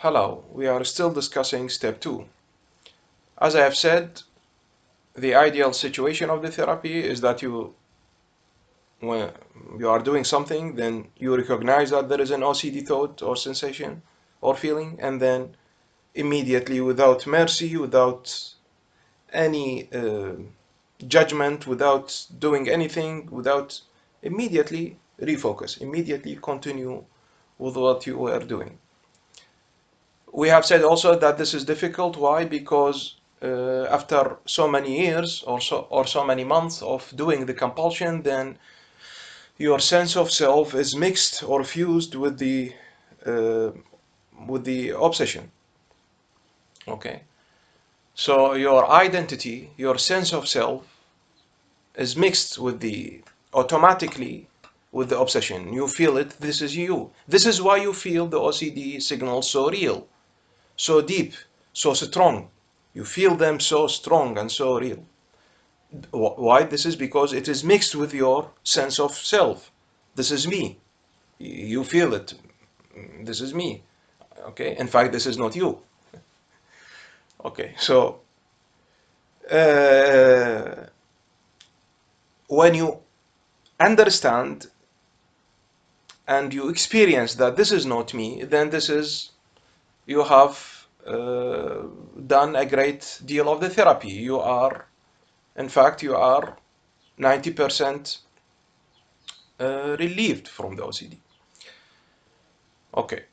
Hello, we are still discussing step 2. As I have said, the ideal situation of the therapy is that when you are doing something, then you recognize that there is an OCD thought or sensation or feeling, and then immediately, without mercy, without any judgment, without doing anything, without immediately refocus, immediately continue with what you were doing. We have said also that this is difficult. Why? Because after so many years or so many months of doing the compulsion, then your sense of self is mixed or fused with the obsession. Okay, so your identity, your sense of self, is mixed with the automatically with the obsession. You feel it. This is you. This is why you feel the OCD signals so real, so deep, so strong. You feel them so strong and so real. Why? This is because it is mixed with your sense of self. This is me. You feel it. This is me. Okay. In fact, this is not you. Okay. So when you understand and you experience that this is not me, then you have done a great deal of the therapy. In fact, you are 90% relieved from the OCD. Okay,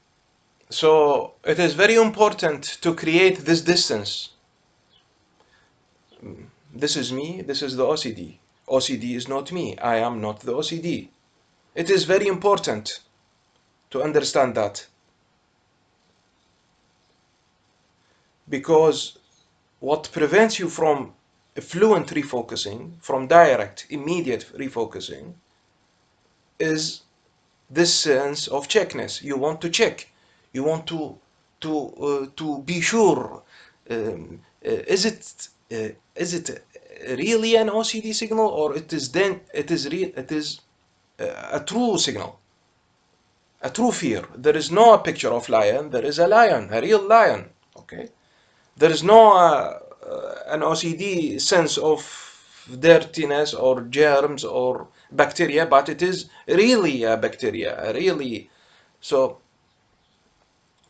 so it is very important to create this distance. This is me, this is the OCD. OCD is not me, I am not the OCD. It is very important to understand that, because what prevents you from fluent refocusing, from direct, immediate refocusing, is this sense of checkness. You want to check. You want to be sure. Is it really an OCD signal, or it is a true signal, a true fear? There is no picture of lion. There is a lion, a real lion. Okay. There is no an OCD sense of dirtiness or germs or bacteria, but it is really a bacteria, really. So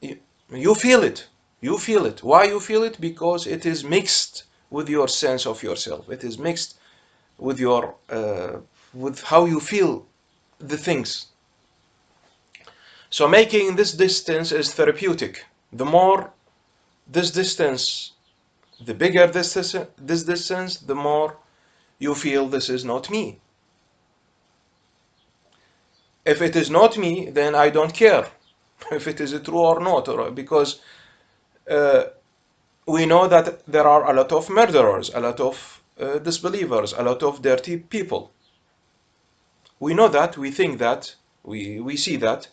you feel it. You feel it. Why you feel it? Because it is mixed with your sense of yourself. It is mixed with your with how you feel the things. So making this distance is therapeutic. The more this distance, the bigger this distance, the more you feel this is not me. If it is not me, then I don't care if it is true or not, because we know that there are a lot of murderers, a lot of disbelievers, a lot of dirty people. We know that, we think that, we see that.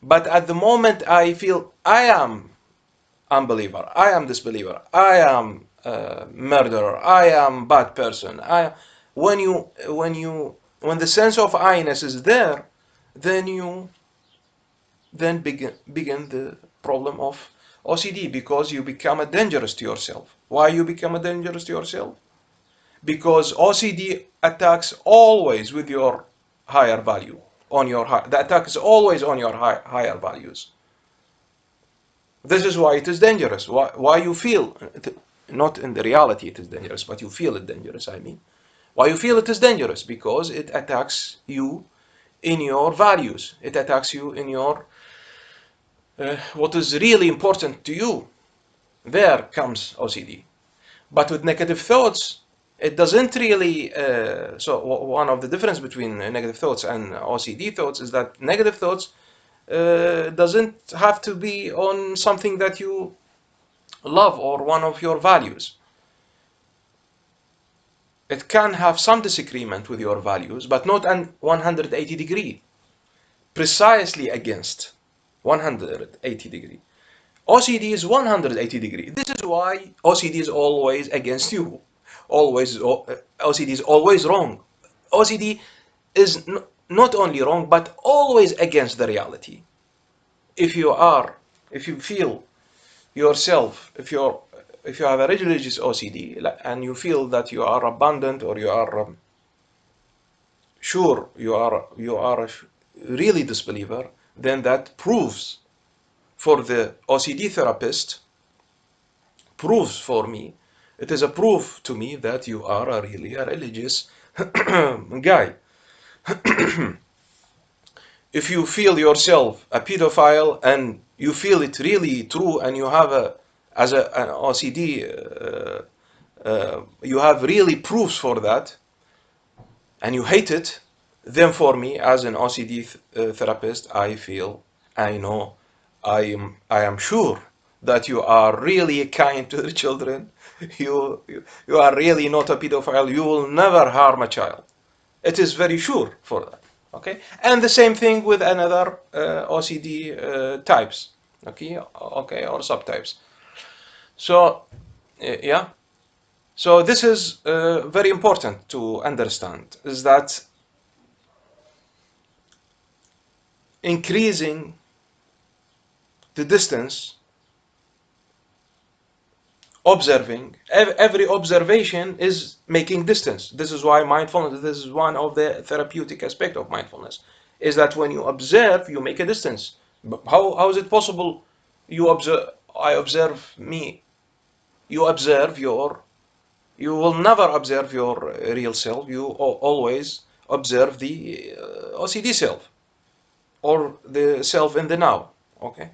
But at the moment I feel I am unbeliever, I am disbeliever, I am murderer, I am bad person. When the sense of I-ness is there, then you begin the problem of OCD, because you become a dangerous to yourself. Why you become a dangerous to yourself? Because OCD attacks always with your higher value, the attack is always on your higher values. This is why it is dangerous. Why you feel not in the reality it is dangerous, but you feel it dangerous. I mean, why you feel it is dangerous? Because it attacks you in your values. It attacks you in your what is really important to you. There comes OCD. But with negative thoughts, it doesn't really. So one of the difference between negative thoughts and OCD thoughts is that negative thoughts doesn't have to be on something that you love or one of your values. It can have some disagreement with your values, but not an 180 degree, precisely against 180 degree. OCD is 180 degree. This is why OCD is always against you. Always, OCD is always wrong. OCD is not only wrong, but always against the reality. If you feel yourself, if you have a religious OCD and you feel that you are abundant, or you are sure you are a really disbeliever, then that proves, for the OCD therapist, proves for me, it is a proof to me that you are really a religious guy. If you feel yourself a pedophile and you feel it really true, and you have an OCD, you have really proofs for that, and you hate it, then for me, as an OCD therapist, I know, I am sure that you are really kind to the children. You are really not a pedophile. You will never harm a child. It is very sure for that. Okay, and the same thing with another OCD types. Okay, or subtypes. So yeah. So this is very important to understand, is that increasing the distance, observing, every observation is making distance. This is why mindfulness, this is one of the therapeutic aspect of mindfulness, is that when you observe, you make a distance. How is it possible? You observe, I observe me. You observe you will never observe your real self. You always observe the OCD self, or the self in the now. Okay,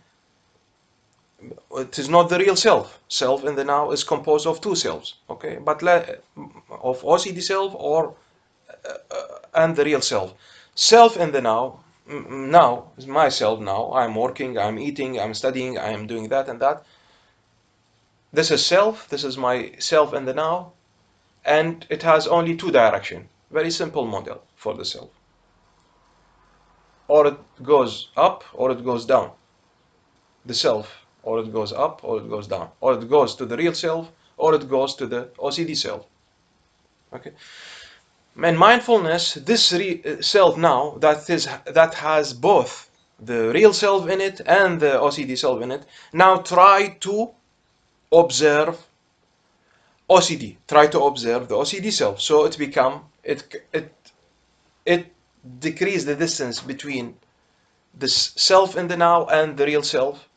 it is not the real self. Self in the now is composed of two selves. Okay, but of OCD self, or and the real self. Self in the now, now is myself. Now I'm working, I'm eating, I'm studying, I am doing that and that. This is self. This is my self in the now, and it has only two direction. Very simple model for the self. Or it goes up, or it goes down. The self, or it goes up, or it goes down, or it goes to the real self, or it goes to the OCD self. Okay, and mindfulness, this self now, that has both the real self in it and the OCD self in it, now try to observe OCD, try to observe the OCD self, so it decrease the distance between the self in the now and the real self,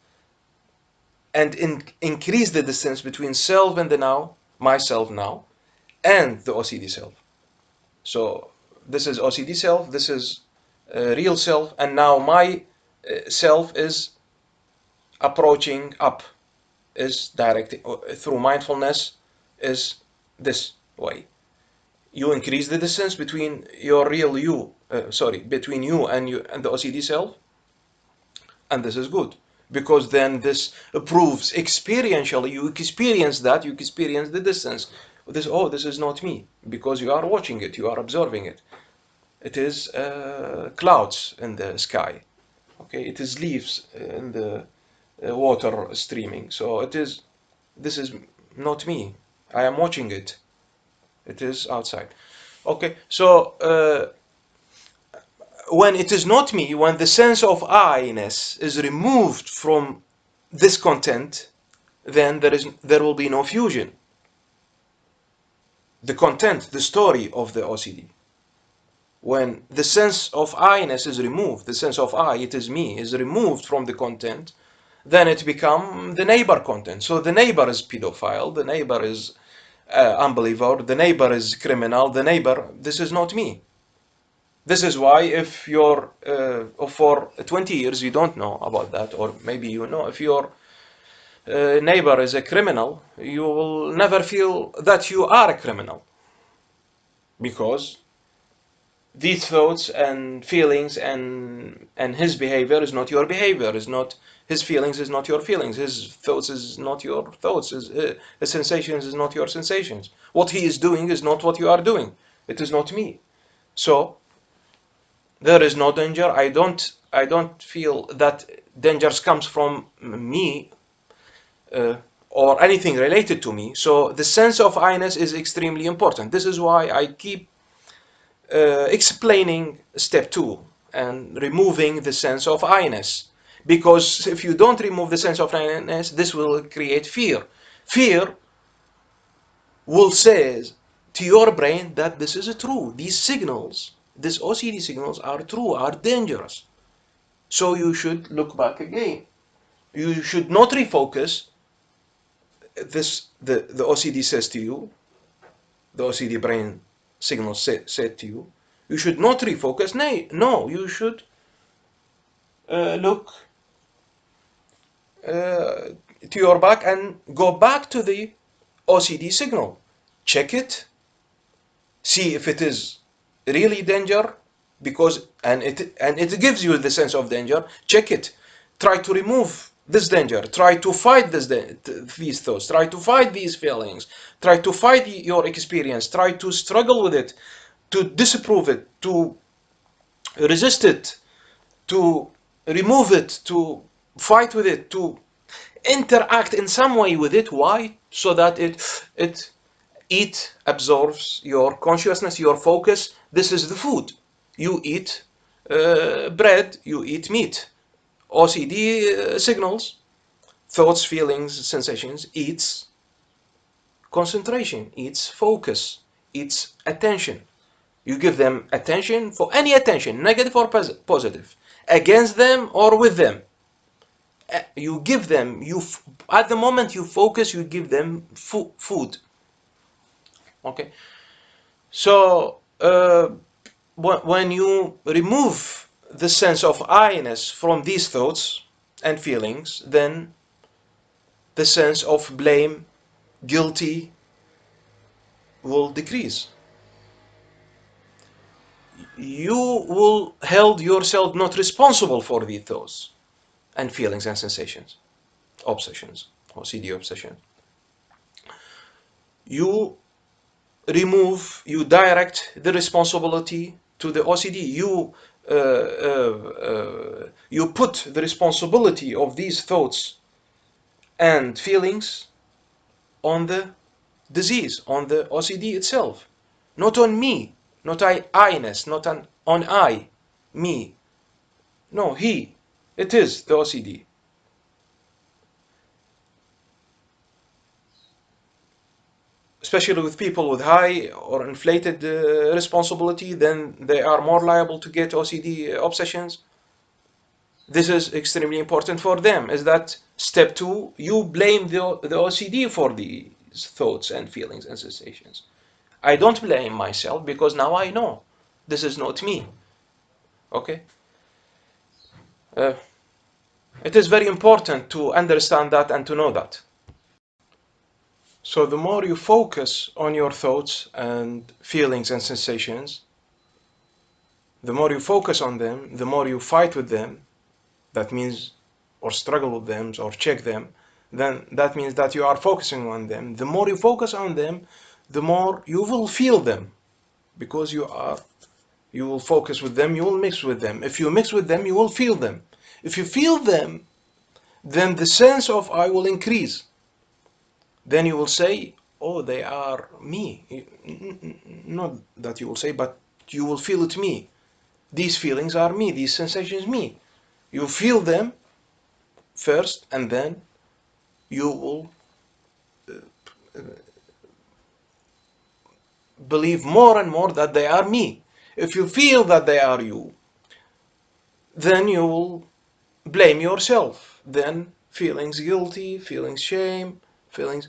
and increase the distance between self in the now, myself now, and the OCD self. So this is OCD self, this is real self, and now my self is approaching up, is directing through mindfulness, is this way. You increase the distance between your real you, between you and the OCD self, and this is good, because then this proves experientially, you experience that, you experience the distance. This is not me, because you are watching it, you are observing it. It is clouds in the sky. Okay, it is leaves in the water streaming. So this is not me. I am watching it. It is outside. Okay, so when it is not me, when the sense of I-ness is removed from this content, then there will be no fusion. The content, the story of the OCD. When the sense of I-ness is removed, the sense of I, it is me, is removed from the content, then it becomes the neighbor content. So the neighbor is pedophile, the neighbor is unbeliever, the neighbor is criminal, the neighbor, this is not me. This is why if you're, for 20 years you don't know about that, or maybe you know, if your neighbor is a criminal, you will never feel that you are a criminal, because these thoughts and feelings and his behavior is not your behavior, is not his feelings, is not your feelings, his thoughts is not your thoughts, his sensations is not your sensations, what he is doing is not what you are doing, it is not me. So there is no danger. I don't feel that danger comes from me, or anything related to me. So the sense of I-ness is extremely important. This is why I keep explaining step 2 and removing the sense of I-ness, Because if you don't remove the sense of nothingness, this will create fear. Fear will say to your brain that this is true. These signals, these OCD signals are true, are dangerous. So you should look back again. You should not refocus. The OCD says to you, the OCD brain signal said to you, you should not refocus. No, you should look to your back and go back to the OCD signal. Check it, see if it is really danger, because and it gives you the sense of danger. Check it, try to remove this danger, try to fight these thoughts, try to fight these feelings, try to fight your experience, try to struggle with it, to disapprove it, to resist it, to remove it, to fight with it, to interact in some way with it. Why? So that it absorbs your consciousness, your focus. This is the food. You eat bread, you eat meat. OCD signals, thoughts, feelings, sensations, eats concentration, eats focus, eats attention. You give them attention, for any attention, negative or positive, against them or with them. You give them, at the moment you focus, you give them food. Okay, so when you remove the sense of I-ness from these thoughts and feelings, then the sense of blame, guilty will decrease. You will hold yourself not responsible for these thoughts and feelings and sensations, obsessions, OCD obsession. You you direct the responsibility to the OCD. You put the responsibility of these thoughts and feelings on the disease, on the OCD itself, not on me, not I-ness, not on I, me. No, he. It is the OCD. Especially with people with high or inflated responsibility, then they are more liable to get OCD obsessions. This is extremely important for them. Is that step two? You blame the OCD for these thoughts and feelings and sensations. I don't blame myself, because now I know this is not me. Okay? Uh, it is very important to understand that and to know that. So the more you focus on your thoughts and feelings and sensations, the more you focus on them, the more you fight with them, that means, or struggle with them, or check them, then that means that you are focusing on them. The more you focus on them, the more you will feel them, because you will focus with them, you will mix with them. If you mix with them, you will feel them. If you feel them, then the sense of I will increase. Then you will say, oh, they are me. Not that you will say, but you will feel it me. These feelings are me, these sensations me. You feel them first, and then you will believe more and more that they are me. If you feel that they are you, then you will blame yourself. Then feelings guilty, feelings shame, feelings.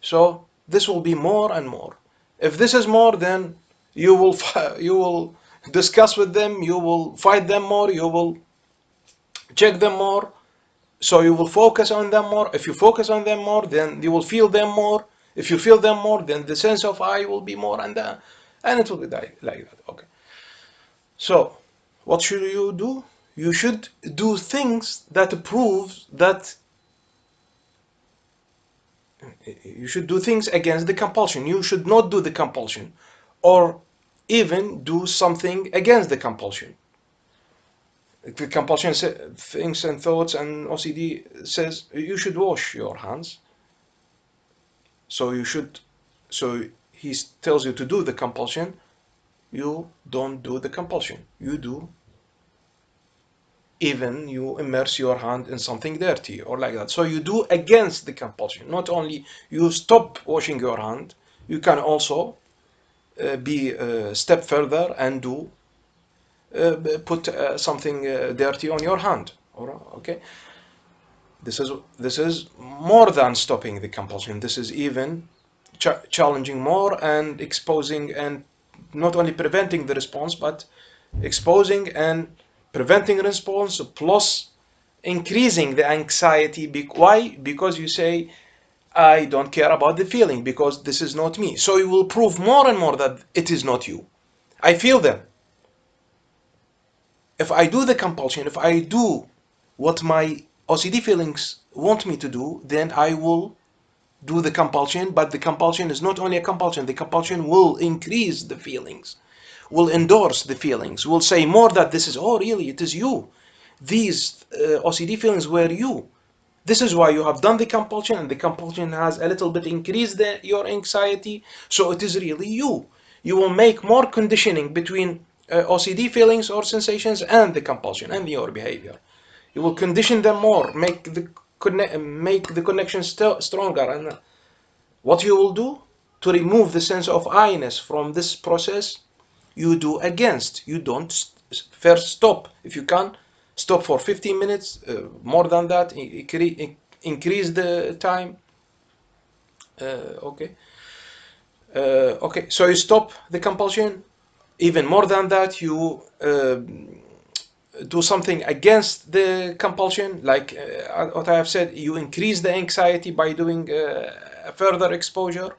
So this will be more and more. If this is more, then you will discuss with them, you will fight them more, you will check them more. So you will focus on them more. If you focus on them more, then you will feel them more. If you feel them more, then the sense of I will be more, and it will be like that. Okay. So what should you do? You should do things that prove that you should do things against the compulsion. You should not do the compulsion, or even do something against the compulsion. The compulsion things and thoughts and OCD says you should wash your hands. So you should, so he tells you to do the compulsion. You don't do the compulsion. You do even you immerse your hand in something dirty or like that. So you do against the compulsion. Not only you stop washing your hand, you can also be a step further and do put something dirty on your hand. Okay, this is more than stopping the compulsion. This is even challenging more and exposing and not only preventing the response, but exposing and preventing response plus increasing the anxiety. Why? Because you say, I don't care about the feeling because this is not me. So you will prove more and more that it is not you. I feel them. If I do the compulsion, if I do what my OCD feelings want me to do, then I will do the compulsion. But the compulsion is not only a compulsion, the compulsion will increase the feelings, will endorse the feelings, will say more that this is, oh, really, it is you. These OCD feelings were you. This is why you have done the compulsion, and the compulsion has a little bit increased your anxiety. So it is really you. You will make more conditioning between OCD feelings or sensations and the compulsion and your behavior. You will condition them more, make the connection stronger. And what you will do to remove the sense of I-ness from this process, you do against. You don't first stop. If you can, stop for 15 minutes, more than that, increase the time. Okay. Okay, so you stop the compulsion. Even more than that, you do something against the compulsion, like what I have said. You increase the anxiety by doing further exposure.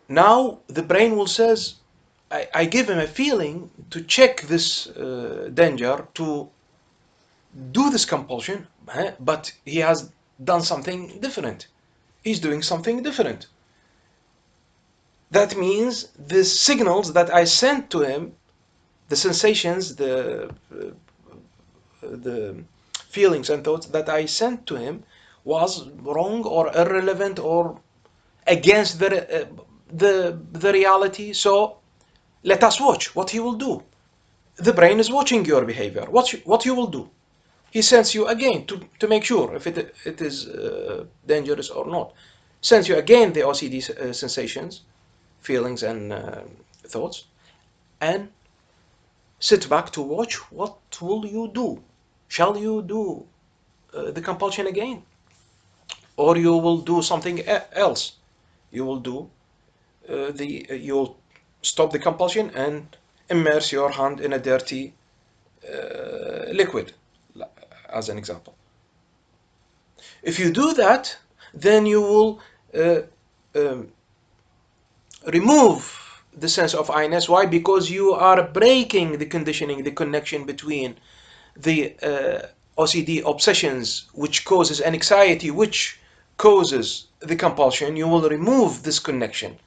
Now the brain will says, I give him a feeling to check this danger, to do this compulsion, but he has done something different. He's doing something different. That means the signals that I sent to him, the sensations, the feelings and thoughts that I sent to him was wrong or irrelevant or against the reality. So let us watch what he will do. The brain is watching your behavior. What you will do. He sends you again to make sure if it is dangerous or not. Sends you again the OCD sensations, feelings, and thoughts, and sit back to watch what will you do. Shall you do the compulsion again, or you will do something else? You will do you'll stop the compulsion and immerse your hand in a dirty liquid, as an example. If you do that, then you will uh, um, remove the sense of I-ness. Why? Because you are breaking the conditioning, the connection between the OCD obsessions, which causes an anxiety, which causes the compulsion. You will remove this connection.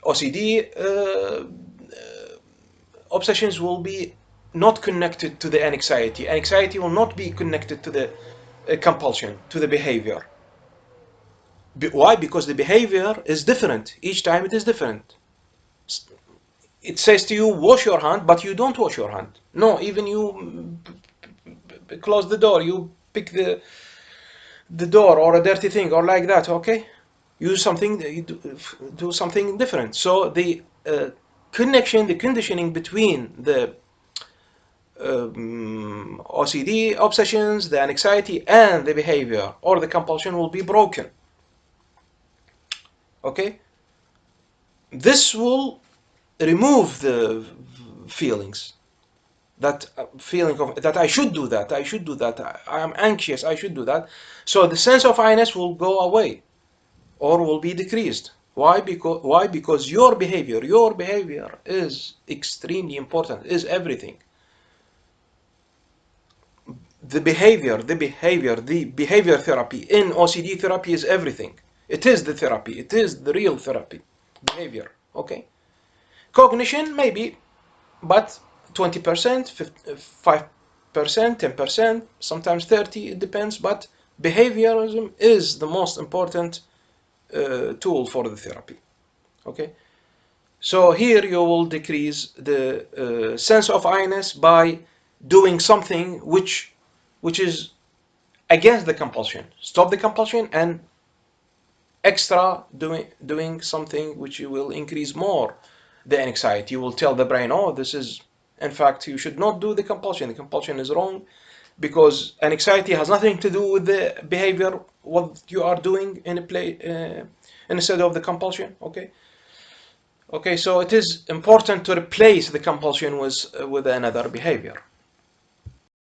OCD obsessions will be not connected to the anxiety. Anxiety will not be connected to the compulsion, to the behavior. Why? Because the behavior is different. Each time it is different. It says to you, wash your hand, but you don't wash your hand. No, even you close the door, you pick the door or a dirty thing or like that, okay? Use something, you do something different. So the connection, the conditioning between the OCD obsessions, the anxiety, and the behavior or the compulsion will be broken. Okay? This will remove the feelings. That feeling of that I should do that, I should do that, I am anxious, I should do that. So the sense of I-ness will go away or will be decreased. Why? Because your behavior is extremely important, is everything. The behavior therapy in OCD therapy is everything. It is the therapy. It is the real therapy. Behavior. Okay. Cognition maybe, but 20%, 5%, 10%, sometimes 30. It depends. But behaviorism is the most important tool for the therapy. Okay. So here you will decrease the sense of I-ness by doing something which is against the compulsion. Stop the compulsion and extra doing something which you will increase more the anxiety. You will tell the brain, oh, this is, in fact, you should not do the compulsion. The compulsion is wrong because anxiety has nothing to do with the behavior, what you are doing in a play instead of the compulsion. Okay, so it is important to replace the compulsion with another behavior.